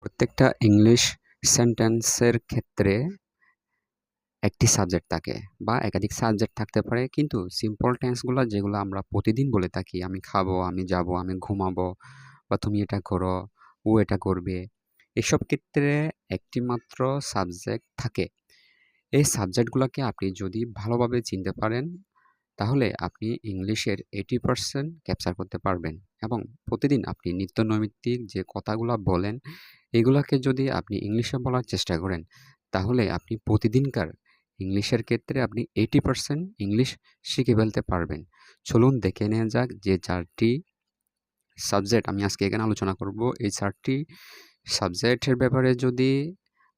প্রত্যেকটা ইংলিশ সেন্টেন্সের ক্ষেত্রে একটি সাবজেক্ট থাকে বা একাধিক সাবজেক্ট থাকতে পারে, কিন্তু সিম্পল টেন্সগুলো যেগুলো আমরা প্রতিদিন বলে থাকি, আমি খাবো, আমি যাব, আমি ঘুমাবো, বা তুমি এটা করো, ও এটা করবে, এসব ক্ষেত্রে একটি মাত্র সাবজেক্ট থাকে। এই সাবজেক্টগুলোকে আপনি যদি ভালোভাবে চিনতে পারেন, তাহলে আপনি ইংলিশের 80% ক্যাপচার করতে পারবেন। এবং প্রতিদিন আপনি নিত্য নৈমিত্তিক যে কথাগুলো বলেন, এগুলাকে যদি আপনি ইংলিশে বলার চেষ্টা করেন, তাহলে আপনি প্রতিদিনকার ইংলিশের ক্ষেত্রে আপনি 80% ইংলিশ শিখে ফেলতে পারবেন। চলুন দেখে নেওয়া যাক যে 4টি সাবজেক্ট আমি আজকে এখানে আলোচনা করব। এই 4টি সাবজেক্টের ব্যাপারে যদি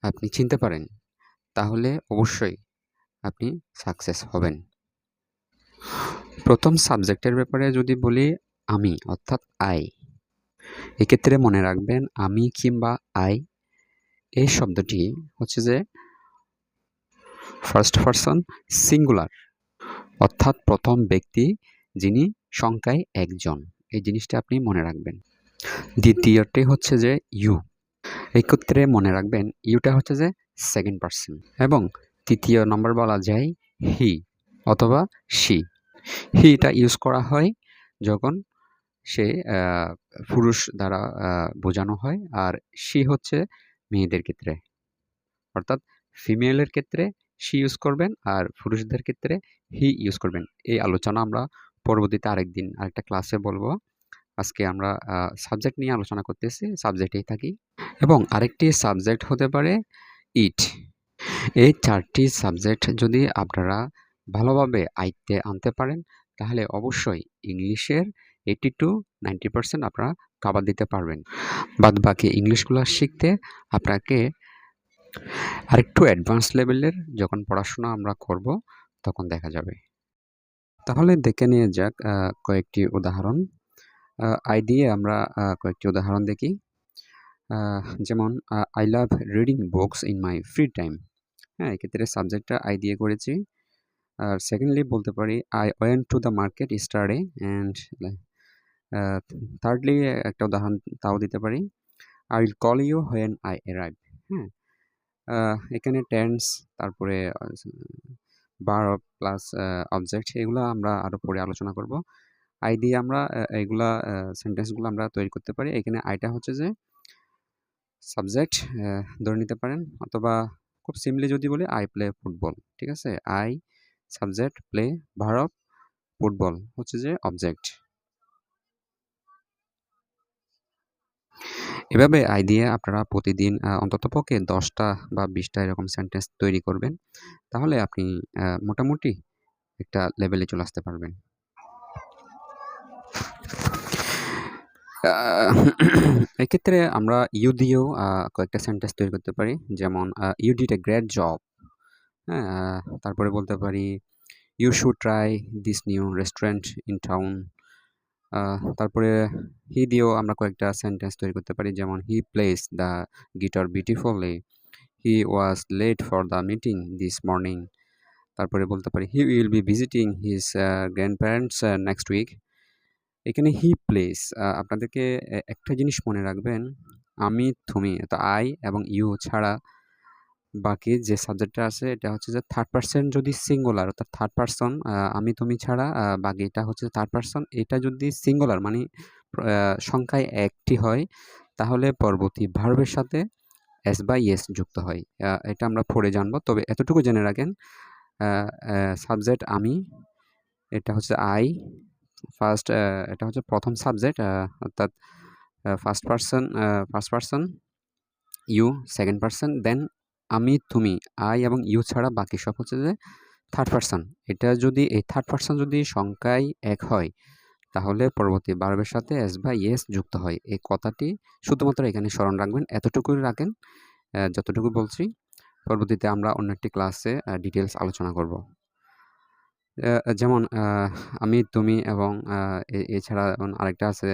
আপনি চিনতে পারেন, তাহলে অবশ্যই আপনি সাকসেস হবেন। প্রথম সাবজেক্টের ব্যাপারে যদি বলি, আমি অর্থাৎ আই। এক্ষেত্রে মনে রাখবেন, আমি কিংবা আই এই শব্দটি হচ্ছে যে ফার্স্ট পারসন সিঙ্গুলার, অর্থাৎ প্রথম ব্যক্তি যিনি সংখ্যায় একজন। এই জিনিসটা আপনি মনে রাখবেন। দ্বিতীয়টি হচ্ছে যে ইউ। এক্ষেত্রে মনে রাখবেন, ইউটা হচ্ছে যে সেকেন্ড পারসন। এবং তৃতীয় নম্বর বলা যায় হি অথবা শি। হিটা ইউজ করা হয় যখন সে পুরুষ দ্বারা বোঝানো হয়, আর শি হচ্ছে মেয়েদের ক্ষেত্রে, অর্থাৎ ফিমেলের ক্ষেত্রে শি ইউজ করবেন আর পুরুষদের ক্ষেত্রে হি ইউজ করবেন। এই আলোচনা আমরা পরবর্তীতে আরেকটা ক্লাসে বলবো। আজকে আমরা সাবজেক্ট নিয়ে আলোচনা করতেছি, সাবজেক্টেই থাকি। এবং আরেকটি সাবজেক্ট হতে পারে ইট। এই 4টি সাবজেক্ট যদি আপনারা ভালোভাবে আয়ত্তে আনতে পারেন, তাহলে অবশ্যই ইংলিশের 80 to 90% আপনারা কাভার দিতে পারবেন। বাদবাকি ইংলিশগুলো শিখতে আপনাকে আরেকটু অ্যাডভান্স লেভেলের যখন পড়াশোনা আমরা করব, তখন দেখা যাবে। তাহলে দেখে নিয়ে যাক কয়েকটি উদাহরণ। আই দিয়ে আমরা কয়েকটি উদাহরণ দেখি। যেমন I love reading books in my free time. হ্যাঁ, এক্ষেত্রে সাবজেক্টটা আই দিয়ে করেছি। আর সেকেন্ডলি বলতে পারি, I went to the market yesterday. And thirdly একটা উদাহরণ তাও দিতে পারি, I will call you when I arrive. হ্যাঁ, এখানে টেন্স, তারপরে ভার্ব প্লাস অবজেক্ট, এগুলো আমরা আরও পরে আলোচনা করব। আই দিয়ে আমরা এইগুলা সেন্টেন্সগুলো আমরা তৈরি করতে পারি। এখানে আইটা হচ্ছে যে সাবজেক্ট ধরে নিতে পারেন, অথবা খুব সিম্পলি যদি বলি, আই প্লে ফুটবল। ঠিক আছে, I subject, play verb, football হচ্ছে যে অবজেক্ট। এভাবে আই দিয়ে আপনারা প্রতিদিন অন্ততপক্ষে 10টা বা 20টা এরকম সেন্টেন্স তৈরি করবেন, তাহলে আপনি মোটামুটি একটা লেভেলে চলে আসতে পারবেন। এক্ষেত্রে আমরা ইউ দিয়েও কয়েকটা সেন্টেন্স তৈরি করতে পারি, যেমন you did a great job. হ্যাঁ, তারপরে বলতে পারি, you should try this new restaurant in town. তারপরে হি দিয়েও আমরা কয়েকটা সেন্টেন্স তৈরি করতে পারি, যেমন he plays the guitar beautifully, he was late for the meeting this morning. তারপরে বলতে পারি, he will be visiting his grandparents next week. এখানে হি প্লেস, আপনাদেরকে একটা জিনিস মনে রাখবেন, আমি, তুমি, তো আই এবং ইউ ছাড়া বাকি যে সাবজেক্টটা আছে, এটা হচ্ছে যে থার্ড পারসন যদি সিঙ্গুলার, অর্থাৎ থার্ড পারসন, আমি তুমি ছাড়া বাকিটা হচ্ছে থার্ড পারসন। এটা যদি সিঙ্গুলার মানে সংখ্যায় একটি হয়, তাহলে পরবর্তী ভার্বের সাথে এস বা ইয়েস যুক্ত হয়। এটা আমরা পরে জানবো, তবে এতটুকু জেনে রাখেন, সাবজেক্ট আমি, এটা হচ্ছে আই ফার্স্ট, এটা হচ্ছে প্রথম সাবজেক্ট, অর্থাৎ first person, you second person, then আমি, তুমি, আই এবং ইউ ছাড়া বাকি সব হচ্ছে যে থার্ড পারসন। এটা যদি এই থার্ড পারসন যদি সংখ্যায় এক হয়, তাহলে পরবর্তী ভার্বের সাথে এস বা ইয়েস যুক্ত হয়। এই কথাটি শুধুমাত্র এখানে স্মরণ রাখবেন, এতটুকুই রাখেন। যতটুকু বলছি, পরবর্তীতে আমরা অন্য একটি ক্লাসে ডিটেলস আলোচনা করব। যেমন আমি, তুমি এবং এছাড়া আরেকটা আছে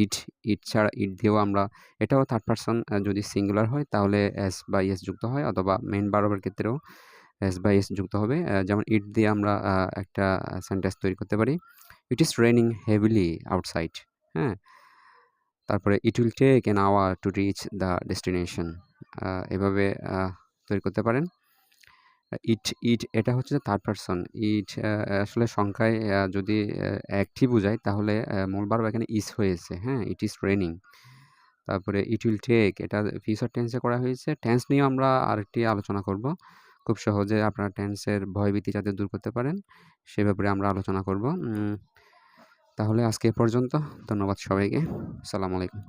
ইট। ইট দিয়েও আমরা, এটাও থার্ড পারসন যদি সিঙ্গুলার হয়, তাহলে এস বা ইয়েস যুক্ত হয়, অথবা মেইন ভার্বের ক্ষেত্রেও এস বা ইয়েস যুক্ত হবে। যেমন ইট দিয়ে আমরা একটা সেন্টেন্স তৈরি করতে পারি, it is raining heavily outside. হ্যাঁ, তারপরে it will take an hour to reach the destination, এভাবে তৈরি করতে পারেন। ইট এটা হচ্ছে থার্ড পারসন। ইট আসলে সংখ্যায় যদি একটি বোঝায় তাহলে মূল ভার্ব এখানে ইজ হয়েছে, হ্যাঁ? ইট ইজ রেইনিং। তারপরে ইট উইল টেক, এটা ফিউচার টেন্সে করা হয়েছে। টেন্স নিয়েও আমরা আরেকটি আলোচনা করব। খুব সহজে আপনারা টেন্সের ভয়ভীতি যাতে দূর করতে পারেন সে ব্যাপারে আমরা আলোচনা করব। তাহলে আজকে এ পর্যন্ত। ধন্যবাদ সবাইকে। আসসালামু আলাইকুম।